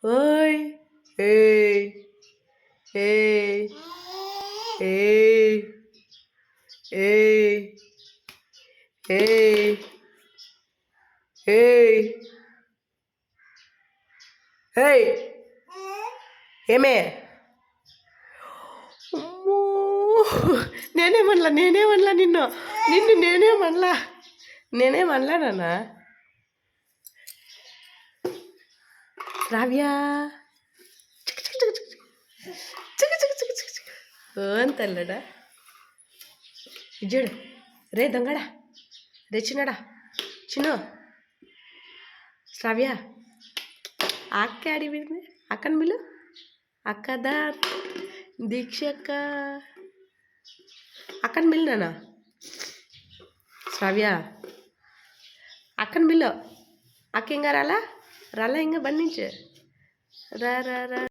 ఓయ్ ఏయ్ ఏయ్ ఏయ్ ఏయ్ ఏయ్ ఏయ్ ఏయ్ ఏమే అమ్మో నేనేమనలా నిన్ను నేనేమనలా నాన్న రావ్యా అంతల్లడా ఇజ్జుడు రే దొంగడా రే చిన్నడా చిన్న శ్రావ్య అక్క అడిగింది అక్కని బిల్లు అక్కదా దీక్షక్క అక్కని బిల్లు నాన్న శ్రావ్య అక్కని బిల్లు అక్క ఇంకా రాలా ఇంకా బండి నుంచి రా రా రా